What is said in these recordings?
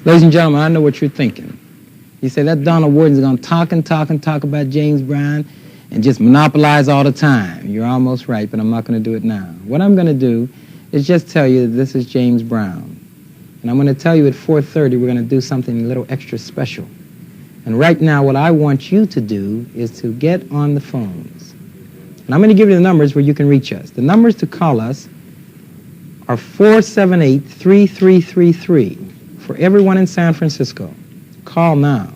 Ladies and gentlemen, I know what you're thinking. You say that Don Warden's going to talk and talk and talk about James Brown and just monopolize all the time. You're almost right, but I'm not going to do it now. What I'm going to do is just tell you that this is James Brown. And I'm going to tell you at 4:30 we're going to do something a little extra special. And right now what I want you to do is to get on the phones. And I'm going to give you the numbers where you can reach us. The numbers to call us are 478-3333 for everyone in San Francisco. Call now.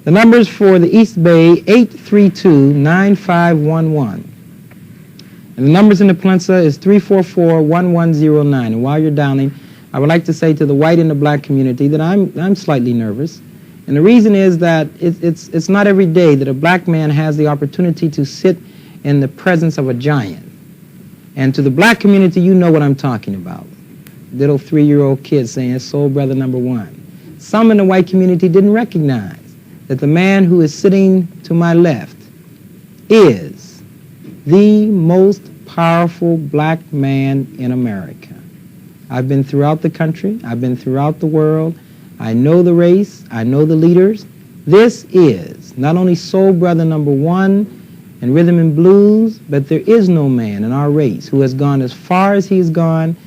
The numbers for the East Bay, 832-9511. And the numbers in the Peninsula is 344-1109. And while you're dialing, I would like to say to the white and the black community that I'm slightly nervous. And the reason is that it's not every day that a black man has the opportunity to sit in the presence of a giant. And to the black community, you know what I'm talking about. Little 3-year-old kids saying, soul brother number one. Some in the white community didn't recognize that the man who is sitting to my left is the most powerful black man in America. I've been throughout the country. I've been throughout the world. I know the race. I know the leaders. This is not only soul brother number one in rhythm and blues, but there is no man in our race who has gone as far as he's gone,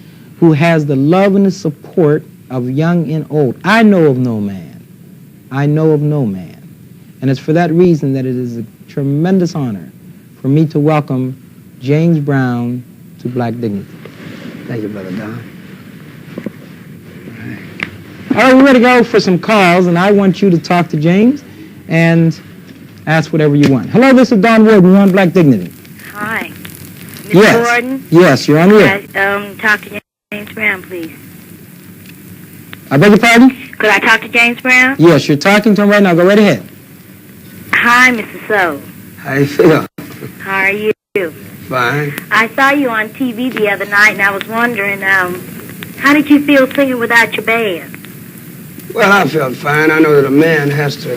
who has the love and the support of young and old. I know of no man. I know of no man. And it's for that reason that it is a tremendous honor for me to welcome James Brown to Black Dignity. Thank you, Brother Don. All right, we're ready to go for some calls, and I want you to talk to James and ask whatever you want. Hello, this is Don Warden. You're on Black Dignity. Hi. Mr. Yes. Warden? Yes, you're on the air. Talk to James Brown, please. I beg your pardon? Could I talk to James Brown? Yes, you're talking to him right now. Go right ahead. Hi, Mr. So. How you feel? How are you? Fine. I saw you on TV the other night, and I was wondering, how did you feel singing without your band? Well, I felt fine. I know that a man has to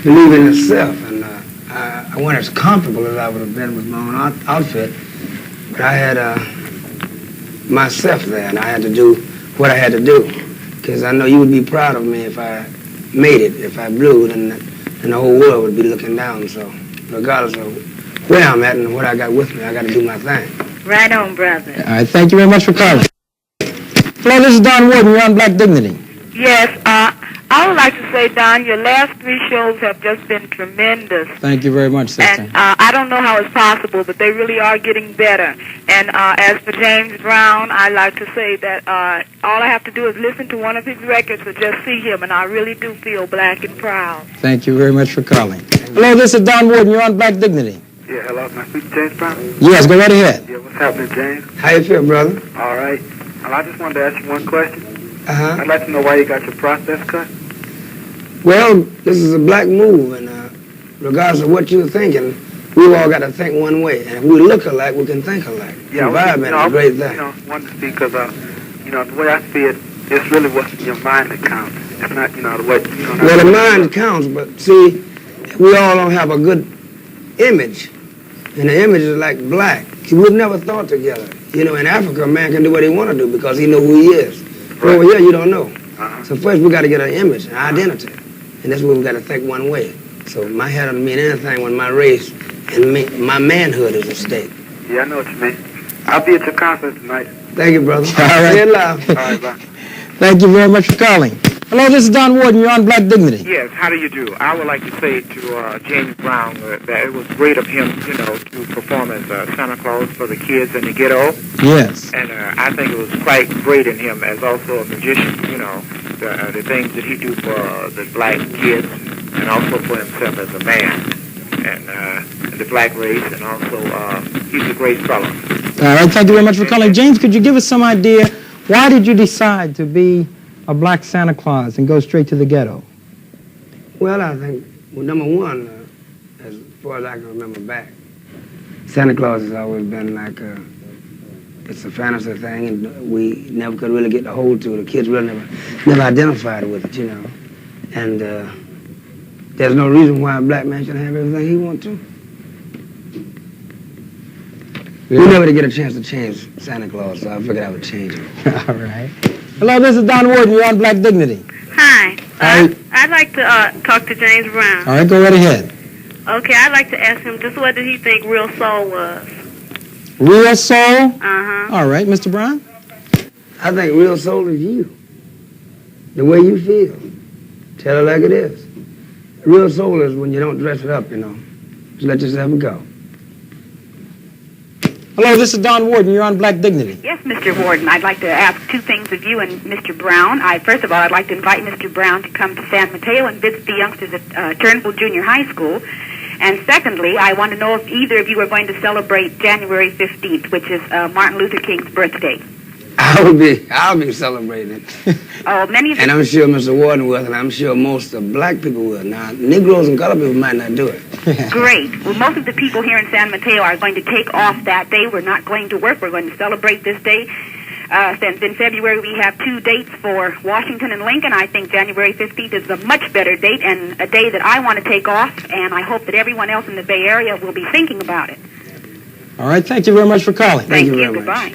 believe in himself, and I wasn't as comfortable as I would have been with my own outfit, but I had myself there, and I had to do what I had to do, because I know you would be proud of me if I made it. If I blew, then the whole world would be looking down. So regardless of where I'm at and what I got with me, I got to do my thing. Right on, brother. All right, thank you very much for calling. Hello, this is Don Warden. You're on Black Dignity. Yes, I would like to say, Don, your last 3 shows have just been tremendous. Thank you very much, sister. And I don't know how it's possible, but they really are getting better. And as for James Brown, I like to say that all I have to do is listen to one of his records or just see him, and I really do feel black and proud. Thank you very much for calling. Hello, this is Don Warden. You're on Black Dignity. Yeah, hello. Can I speak to James Brown? Yes, go right ahead. Yeah, what's happening, James? How you feel, brother? All right. Well, I just wanted to ask you one question. Uh-huh. I'd like to know why you got your process cut. Well, this is a black move, and regardless of what you're thinking, we've all got to think one way. And if we look alike, we can think alike. Yeah, environment is a great thing. Wanted to see because, the way I see it, it's really what's in your mind that counts. It's not, the way, Well, the mind counts, but see, we all don't have a good image. And the image is like black. See, we've never thought together. In Africa, a man can do what he want to do because he knows who he is. Right. Over here, you don't know. Uh-huh. So first, we got to get an image, an identity. And that's where we got to think one way. So my head doesn't mean anything when my race and my manhood is at stake. Yeah, I know what you mean. I'll be at your concert tonight. Thank you, brother. All right. Say it loud. All right, bye. Thank you very much for calling. Hello, this is Don Warden. You're on Black Dignity. Yes, how do you do? I would like to say to James Brown that it was great of him, to perform as Santa Claus for the kids in the ghetto. Yes. And I think it was quite great in him as also a magician, the things that he do for the black kids and also for himself as a man and the black race, and also he's a great fellow. All right, thank you very much for calling. James, could you give us some idea, why did you decide to be a black Santa Claus and go straight to the ghetto? Well, I think, number one, as far as I can remember back, Santa Claus has always been like it's a fantasy thing, and we never could really get a hold to it. The kids really never identified with it, And there's no reason why a black man should have everything he wants to. We never did get a chance to change Santa Claus, so I figured I would change him. All right. Hello, this is Don Warden. You're on Black Dignity. Hi. Hi. I'd like to talk to James Brown. All right, go right ahead. Okay, I'd like to ask him just what did he think Real Soul was? Real soul? Uh-huh. All right, Mr. Brown. I think real soul is you. The way you feel. Tell it like it is. Real soul is when you don't dress it up, you know. Just let yourself go. Hello, this is Don Warden. You're on Black Dignity. Yes, Mr. Warden. I'd like to ask two things of you and Mr. Brown. First of all, I'd like to invite Mr. Brown to come to San Mateo and visit the youngsters at Turnbull Junior High School. And secondly, I want to know if either of you are going to celebrate January 15th, which is Martin Luther King's birthday. I'll be celebrating it. Oh, many of the... And I'm sure Mr. Warden will, and I'm sure most of black people will. Now, Negroes and colored people might not do it. Great. Well, most of the people here in San Mateo are going to take off that day. We're not going to work. We're going to celebrate this day. Since in February we have two dates for Washington and Lincoln, I think January 15th is a much better date and a day that I want to take off, and I hope that everyone else in the Bay Area will be thinking about it. All right, thank you very much for calling. Thank you very much. Goodbye.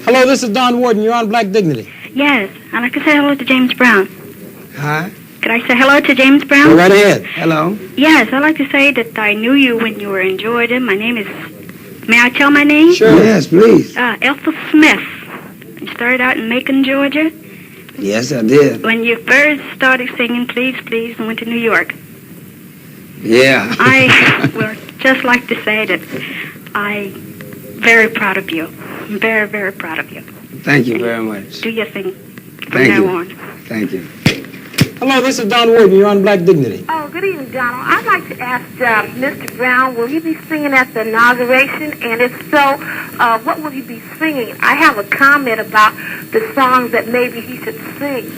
Hello, this is Don Warden. You're on Black Dignity. Yes, I'd like to say hello to James Brown. Hi. Could I say hello to James Brown? Go right ahead. Hello. Yes, I'd like to say that I knew you when you were in Georgia. My name is... May I tell my name? Sure. Yes, please. Ethel Smith. You started out in Macon, Georgia. Yes, I did. When you first started singing Please, Please, and went to New York. Yeah. I would just like to say that I'm very proud of you. I'm very, very proud of you. Thank you very much. Do your thing from Thank now you. on. Thank you. Hello, this is Don Warden. You're on Black Dignity. Oh, good evening, Donald. I'd like to ask Mr. Brown, will he be singing at the inauguration? And if so, what will he be singing? I have a comment about the songs that maybe he should sing.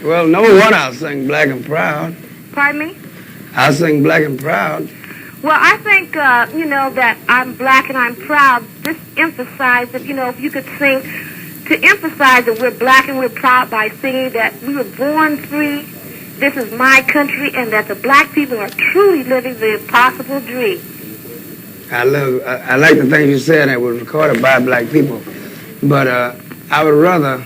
Well, number one, I'll sing Black and Proud. Pardon me? I'll sing Black and Proud. Well, I think, that I'm black and I'm proud. This emphasizes, if you could sing, to emphasize that we're black and we're proud by singing that we were born free, this is my country, and that the black people are truly living the impossible dream. I like the things you said that was recorded by black people. But I would rather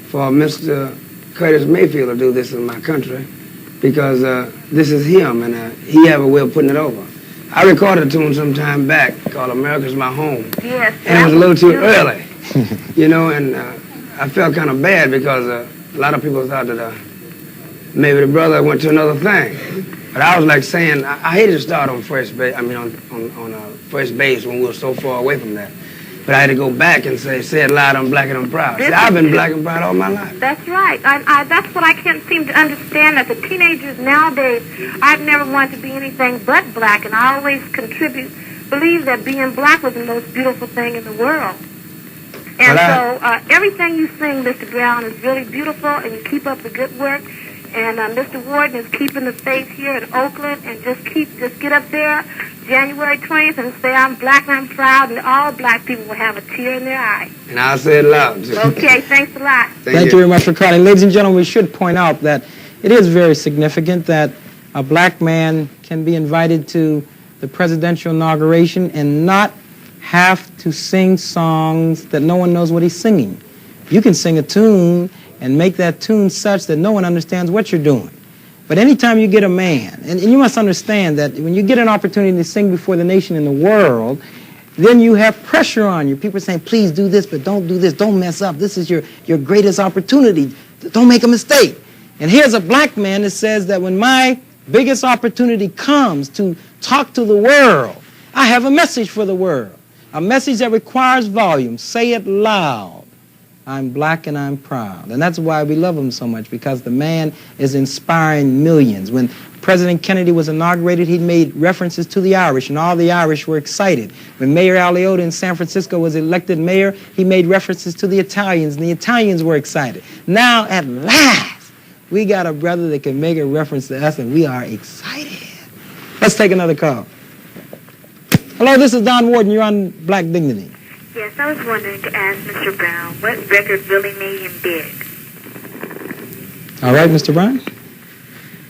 for Mr. Curtis Mayfield to do this in my country because this is him, and he have a way of putting it over. I recorded a tune some time back called America's My Home. Yes. And it was a little too early, and I felt kind of bad because a lot of people thought that maybe the brother went to another thing. But I was like saying, I hated to start on first base, on first base when we were so far away from that. But I had to go back and say it loud, I'm black and I'm proud. See, I've been black and proud all my life. That's right. That's what I can't seem to understand, that the teenagers nowadays, I've never wanted to be anything but black, and I always believe that being black was the most beautiful thing in the world. And everything you sing, Mr. Brown, is really beautiful, and you keep up the good work. And Mr. Warden is keeping the faith here in Oakland, and just get up there January 20th and say, I'm black and I'm proud, and all black people will have a tear in their eye. And I'll say it loud, too. Okay, thanks a lot. Thank you very much for calling. Ladies and gentlemen, we should point out that it is very significant that a black man can be invited to the presidential inauguration and not have to sing songs that no one knows what he's singing. You can sing a tune and make that tune such that no one understands what you're doing. But anytime you get a man, and you must understand that when you get an opportunity to sing before the nation and the world, then you have pressure on you. People are saying, please do this, but don't do this. Don't mess up. This is your greatest opportunity. Don't make a mistake. And here's a black man that says that when my biggest opportunity comes to talk to the world, I have a message for the world, a message that requires volume. Say it loud. I'm black and I'm proud. And that's why we love him so much, because the man is inspiring millions. When President Kennedy was inaugurated, he made references to the Irish, and all the Irish were excited. When Mayor Aliotta in San Francisco was elected mayor, he made references to the Italians, and the Italians were excited. Now, at last, we got a brother that can make a reference to us, and we are excited. Let's take another call. Hello, this is Don Warden. You're on Black Dignity. Yes, I was wondering to ask Mr. Brown, what record really made him big? All right, Mr. Brown?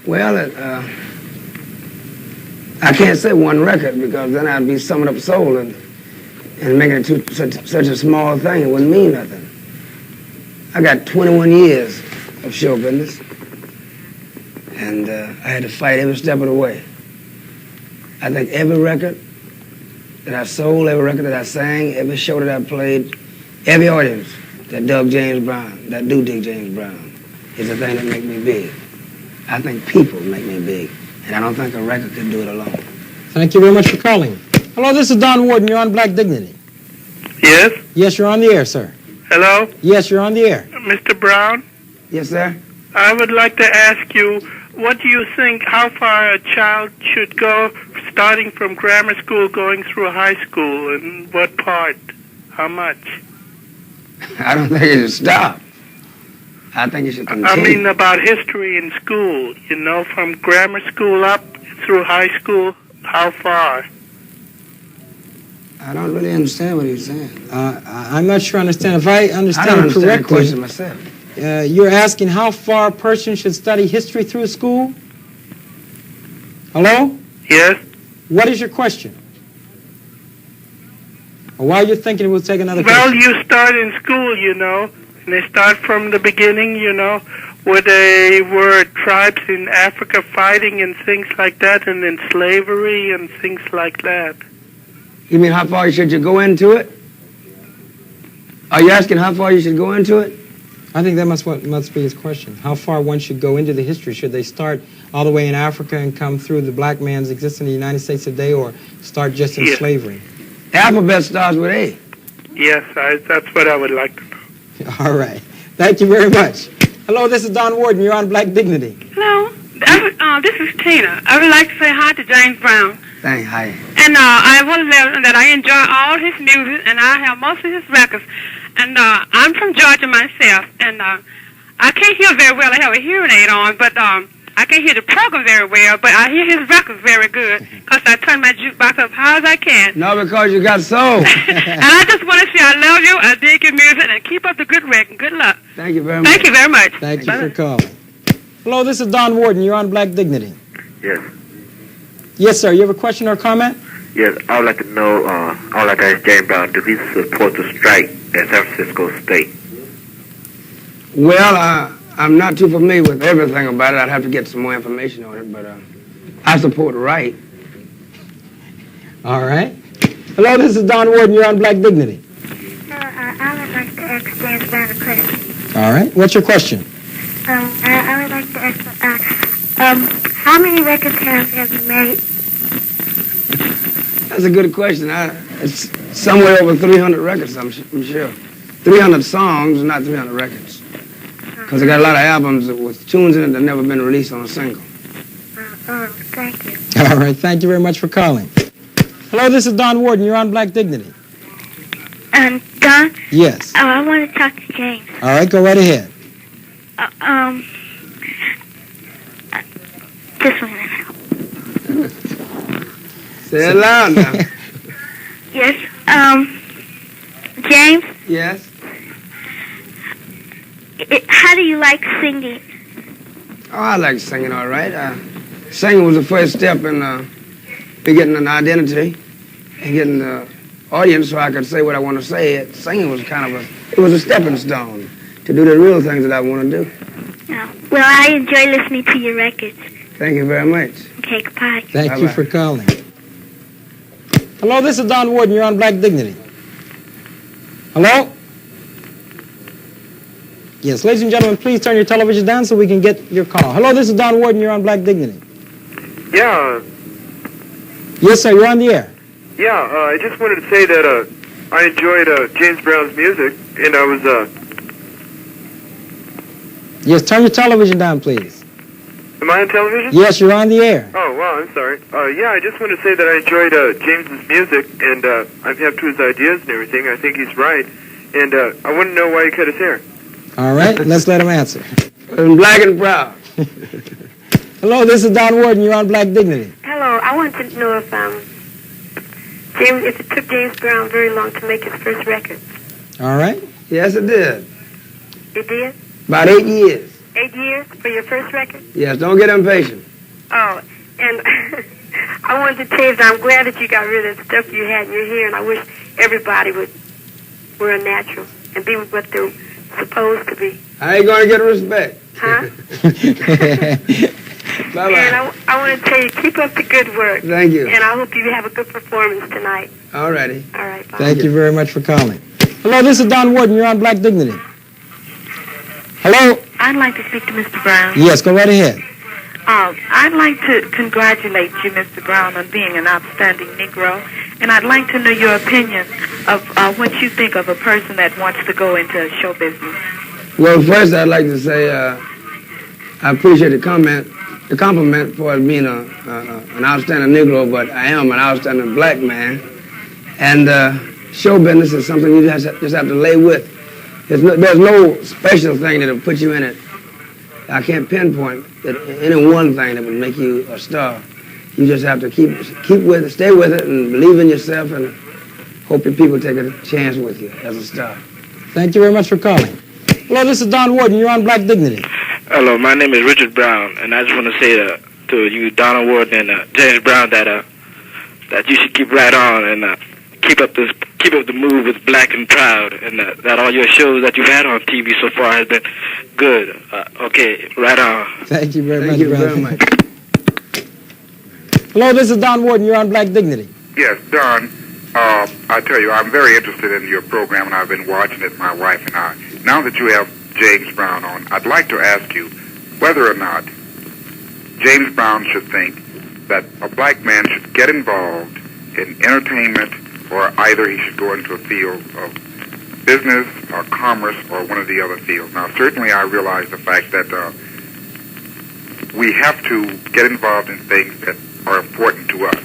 Well, I can't say one record because then I'd be summing up soul and making it such a small thing. It wouldn't mean nothing. I got 21 years of show business. And I had to fight every step of the way. I think every record that I sold, every record that I sang, every show that I played, every audience that dug James Brown, that do dig James Brown, is the thing that make me big. I think people make me big, and I don't think a record can do it alone. Thank you very much for calling. Hello, this is Don Warden. You're on Black Dignity. Yes? Yes, you're on the air, sir. Hello? Yes, you're on the air. Mr. Brown? Yes, sir? I would like to ask you, what do you think, how far a child should go starting from grammar school going through high school, and what part? How much? I don't think it should stop. I think it should continue. I mean about history in school, you know, from grammar school up through high school, how far? I don't really understand what he's saying. I'm not sure I understand. If I I don't understand it understand the correctly, question myself. you're asking how far a person should study history through school? Hello? Yes? What is your question? Or why you're thinking we'll take another Well, question? you start in school, you know, and they start from the beginning, you know, where they were tribes in Africa fighting and things like that, and then slavery and things like that. You mean how far should you go into it? Are you asking how far you should go into it? I think that must be his question. How far one should go into the history? Should they start all the way in Africa and come through the black man's existence in the United States today, or start just in Yes. slavery? The alphabet starts with A. Yes, that's what I would like to know. All right. Thank you very much. Hello, this is Don Warden. You're on Black Dignity. Hello, this is Tina. I would like to say hi to James Brown. Thank hi. And I want to let him that I enjoy all his music, and I have most of his records. And I'm from Georgia myself, and I can't hear very well. I have a hearing aid on, but I can't hear the program very well, but I hear his records very good because I turn my jukebox up high as I can. No, because you got soul. And I just want to say I love you, I dig your music, and keep up the good work, and good luck. Thank you very much. Thank you very much. Thank you for calling. Hello, this is Don Warden. You're on Black Dignity. Yes. Yes, sir. You have a question or comment? Yes, I would like to know, I would like to ask James Brown, do he support the strike at San Francisco State? Well, I'm not too familiar with everything about it. I'd have to get some more information on it, but I support right. All right. Hello, this is Don Warden. You're on Black Dignity. I would like to ask James Brown a question. All right. What's your question? I would like to ask, how many records have you made? That's a good question. It's somewhere over 300 records, I'm sure. 300 songs, not 300 records. Because I got a lot of albums with tunes in it that never been released on a single. Thank you. All right. Thank you very much for calling. Hello, this is Don Warden. You're on Black Dignity. Don? Yes. I want to talk to James. All right. Go right ahead. Just a minute. Say it loud now. Yes. James? Yes? How do you like singing? Oh, I like singing all right. Singing was the first step in getting an identity and getting the audience so I could say what I want to say. Singing was kind of it was a stepping stone to do the real things that I want to do. Well, I enjoy listening to your records. Thank you very much. Okay, goodbye. Thank you for calling. Hello, this is Don Warden. You're on Black Dignity. Hello? Yes, ladies and gentlemen, please turn your television down so we can get your call. Hello, this is Don Warden. You're on Black Dignity. Yeah, Yes, sir. You're on the air. I just wanted to say that I enjoyed James Brown's music, and I was, Yes, turn your television down, please. am I on television? Yes, you're on the air. Oh, wow, I'm sorry. I just wanted to say that I enjoyed James's music, and I'm hip to his ideas and everything. I think he's right, and I want to know why he cut his hair. All right, let's let him answer. I'm black and proud. Hello, this is Don Warden. You're on Black Dignity. Hello, I wanted to know if it took James Brown very long to make his first record. All right. Yes, it did. It did? About 8 years. 8 years for your first record? Yes, don't get impatient. Oh, and I wanted to tell you that I'm glad that you got rid of the stuff you had in your hair, and I wish everybody would wear a natural and be what they're supposed to be. I ain't going to get respect. Huh? Bye-bye. And I want to tell you, keep up the good work. Thank you. And I hope you have a good performance tonight. All righty. All right, bye. Thank you very much for calling. Hello, this is Don Warden. You're on Black Dignity. Hello? I'd like to speak to Mr. Brown. Yes, go right ahead. I'd like to congratulate you, Mr. Brown, on being an outstanding Negro, and I'd like to know your opinion of what you think of a person that wants to go into show business. Well, first I'd like to say I appreciate the compliment for being an outstanding Negro, but I am an outstanding black man. And show business is something you just have to lay with. There's no special thing that'll put you in it. I can't pinpoint any one thing that would make you a star. You just have to keep with it, stay with it, and believe in yourself, and hope that people take a chance with you as a star. Thank you very much for calling. Hello, this is Don Warden. You're on Black Dignity. Hello, my name is Richard Brown, and I just want to say to you, Donald Warden and James Brown, that you should keep right on and keep up the move with Black and Proud, and that all your shows that you've had on TV so far has been good. Okay, right on. Thank you very much, Thank you Brown. very much. Hello, this is Don Warden. You're on Black Dignity. Yes, Don, I tell you, I'm very interested in your program, and I've been watching it, my wife and I. Now that you have James Brown on, I'd like to ask you whether or not James Brown should think that a black man should get involved in entertainment, or either he should go into a field of business or commerce or one of the other fields. Now, certainly I realize the fact that we have to get involved in things that are important to us.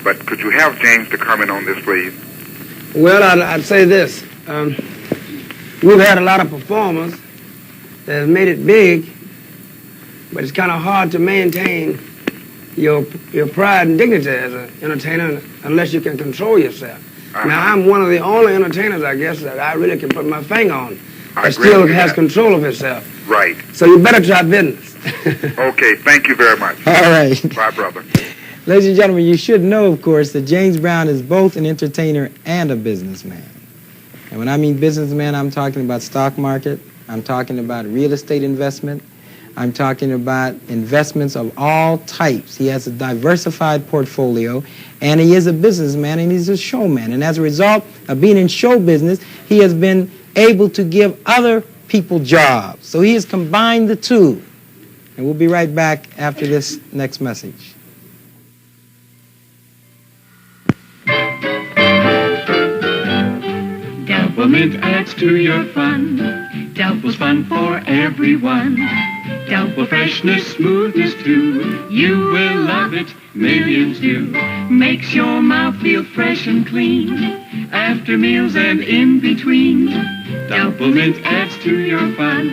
But could you have James to comment on this, please? Well, I'd say this. We've had a lot of performers that have made it big, but it's kind of hard to maintain your pride and dignity as an entertainer unless you can control yourself. Now, I'm one of the only entertainers, I guess, that I really can put my finger on that still has control of himself. Right. So you better try business. Okay, thank you very much. All right. Bye, brother. Ladies and gentlemen, you should know, of course, that James Brown is both an entertainer and a businessman. And when I mean businessman, I'm talking about stock market, I'm talking about real estate investment, I'm talking about investments of all types. He has a diversified portfolio, and he is a businessman, and he's a showman. And as a result of being in show business, he has been able to give other people jobs. So he has combined the two. And we'll be right back after this next message. Doublemint adds to your fun. Double's fun for everyone. Double freshness, smoothness too. You will love it, millions do. Makes your mouth feel fresh and clean after meals and in between. Doublemint adds to your fun.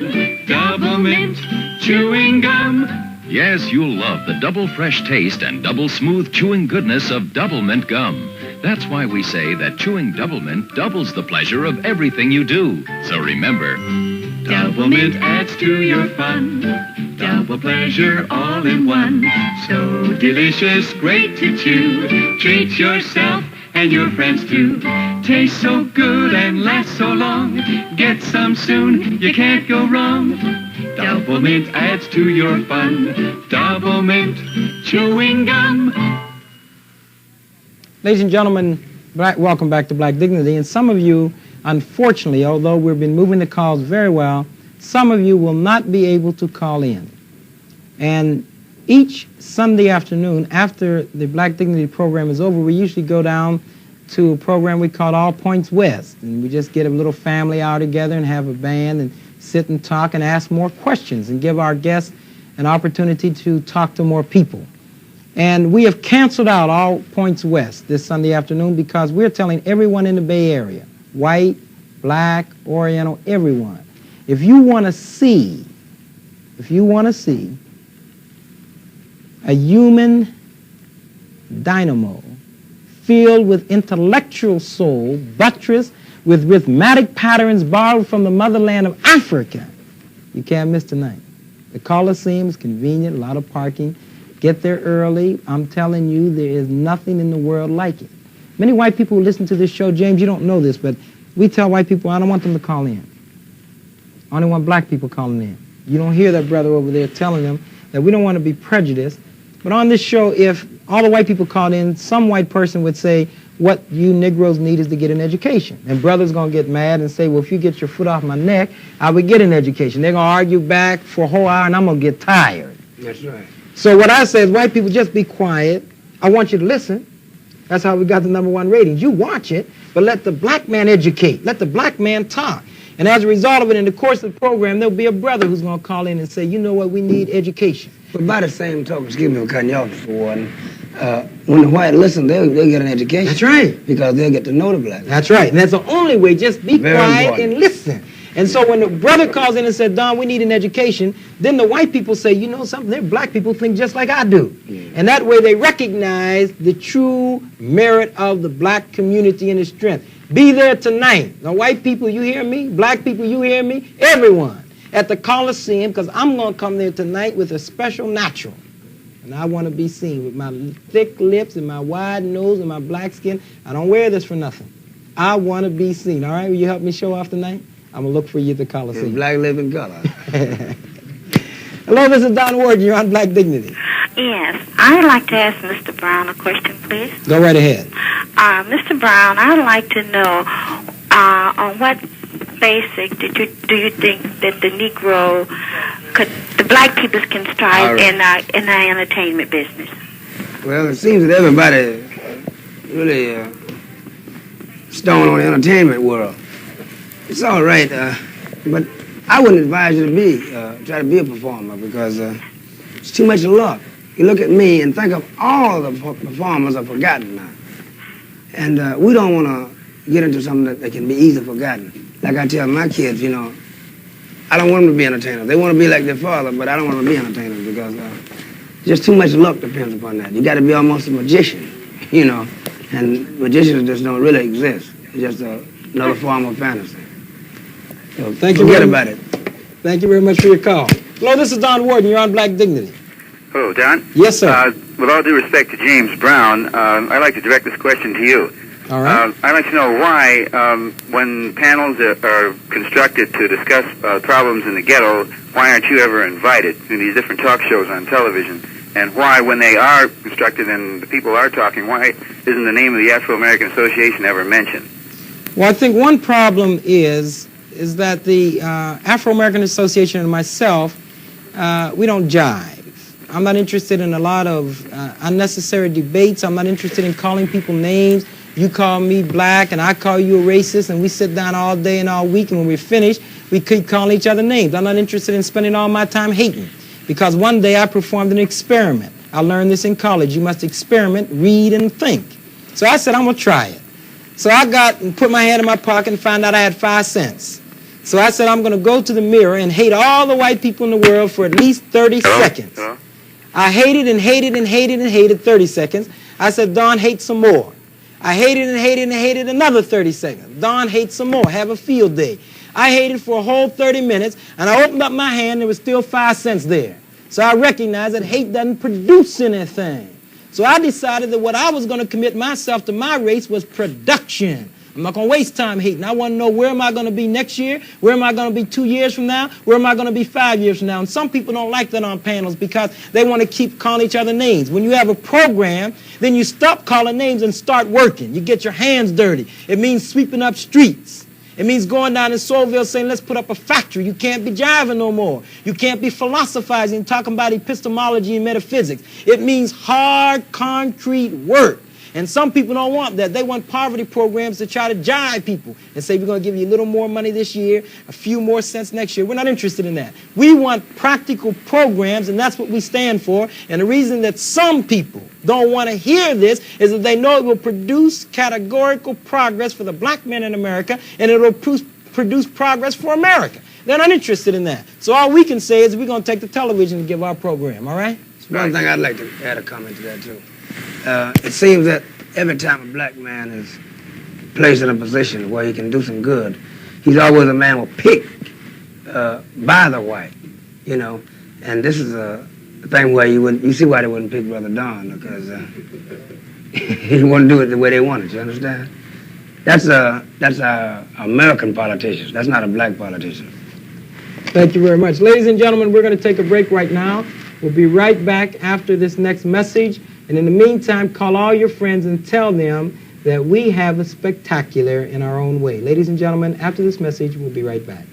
Doublemint chewing gum. Yes, you'll love the double fresh taste and double smooth chewing goodness of Doublemint gum. That's why we say that chewing Doublemint doubles the pleasure of everything you do. So remember, Doublemint adds to your fun. Double pleasure all in one. So delicious, great to chew. Treat yourself and your friends too. Tastes so good and lasts so long. Get some soon, you can't go wrong. Doublemint adds to your fun. Doublemint chewing gum. Ladies and gentlemen, welcome back to Black Dignity. And some of you, unfortunately, although we've been moving the calls very well, some of you will not be able to call in. And each Sunday afternoon, after the Black Dignity program is over, we usually go down to a program we call All Points West. And we just get a little family hour together and have a band and sit and talk and ask more questions and give our guests an opportunity to talk to more people. And we have canceled out All Points West this Sunday afternoon because we're telling everyone in the Bay Area, white, black, Oriental, everyone, if you want to see a human dynamo filled with intellectual soul, buttressed with rhythmic patterns borrowed from the motherland of Africa, you can't miss tonight. The Coliseum is convenient, a lot of parking. Get there early. I'm telling you, there is nothing in the world like it. Many white people who listen to this show, James, you don't know this, but we tell white people, I don't want them to call in. I only want black people calling in. You don't hear that brother over there telling them that we don't want to be prejudiced. But on this show, if all the white people called in, some white person would say, what you Negroes need is to get an education. And brother's going to get mad and say, well, if you get your foot off my neck, I would get an education. They're going to argue back for a whole hour, and I'm going to get tired. That's right. So what I say is, white people, just be quiet. I want you to listen. That's how we got the #1 ratings. You watch it, but let the black man educate. Let the black man talk. And as a result of it, in the course of the program, there'll be a brother who's going to call in and say, you know what, we need education. But by the same token, excuse me for cutting you off, Mr. Warden, when the white listen, they'll get an education. That's right. Because they'll get to know the black. That's right. And that's the only way. Just be Very quiet important. and listen. And so when the brother calls in and said, Don, we need an education, then the white people say, you know something, they're black people think just like I do. And that way they recognize the true merit of the black community and its strength. Be there tonight. Now, white people, you hear me? Black people, you hear me? Everyone at the Coliseum, because I'm going to come there tonight with a special natural. And I want to be seen with my thick lips and my wide nose and my black skin. I don't wear this for nothing. I want to be seen. All right? Will you help me show off tonight? I'm going to look for you at the Coliseum. In black living color. Hello, this is Don Warden. You're on Black Dignity. Yes, I'd like to ask Mr. Brown a question, please. Go right ahead. Mr. Brown, I'd like to know on what basis do you think that the black people can strive in the entertainment business? Well, it seems that everybody really stoned on the entertainment world. It's all right, but I wouldn't advise you to try to be a performer because it's too much luck. You look at me and think of all the performers are forgotten now. And we don't want to get into something that can be easily forgotten. Like I tell my kids, you know, I don't want them to be entertainers. They want to be like their father, but I don't want them to be entertainers because just too much luck depends upon that. You got to be almost a magician, you know, and magicians just don't really exist. It's just another form of fantasy. So Thank you forget very about it. Thank you very much for your call. Hello, this is Don Warden. You're on Black Dignity. Hello, Don. Yes, sir. With all due respect to James Brown, I'd like to direct this question to you. All right. I'd like to know why, when panels are constructed to discuss problems in the ghetto, why aren't you ever invited to these different talk shows on television? And why, when they are constructed and the people are talking, why isn't the name of the Afro-American Association ever mentioned? Well, I think one problem is that the Afro-American Association and myself, we don't jive. I'm not interested in a lot of unnecessary debates. I'm not interested in calling people names. You call me black and I call you a racist, and we sit down all day and all week, and when we're finished, we keep calling each other names. I'm not interested in spending all my time hating, because one day I performed an experiment. I learned this in college. You must experiment, read, and think. So I said, I'm going to try it. So I got and put my hand in my pocket and found out I had 5 cents. So I said, I'm going to go to the mirror and hate all the white people in the world for at least 30 seconds. I hated and hated and hated and hated 30 seconds. I said, Don, hate some more. I hated and hated and hated another 30 seconds. Don, hate some more. Have a field day. I hated for a whole 30 minutes, and I opened up my hand, there was still 5 cents there. So I recognized that hate doesn't produce anything. So I decided that what I was going to commit myself to my race was production. I'm not going to waste time hating. I want to know, where am I going to be next year? Where am I going to be 2 years from now? Where am I going to be 5 years from now? And some people don't like that on panels because they want to keep calling each other names. When you have a program, then you stop calling names and start working. You get your hands dirty. It means sweeping up streets. It means going down in Soulville saying, let's put up a factory. You can't be jiving no more. You can't be philosophizing and talking about epistemology and metaphysics. It means hard, concrete work. And some people don't want that. They want poverty programs to try to jive people and say, we're going to give you a little more money this year, a few more cents next year. We're not interested in that. We want practical programs, and that's what we stand for. And the reason that some people don't want to hear this is that they know it will produce categorical progress for the black man in America, and it will produce progress for America. They're not interested in that. So all we can say is we're going to take the television to give our program, all right? One thing I'd like to add a comment to that, too. It seems that every time a black man is placed in a position where he can do some good, he's always a man who picked by the white, you know. And this is a thing where you see why they wouldn't pick Brother Don, because he wouldn't do it the way they wanted, you understand? That's our American politicians. That's not a black politician. Thank you very much. Ladies and gentlemen, we're going to take a break right now. We'll be right back after this next message. And in the meantime, call all your friends and tell them that we have a spectacular in our own way. Ladies and gentlemen, after this message, we'll be right back.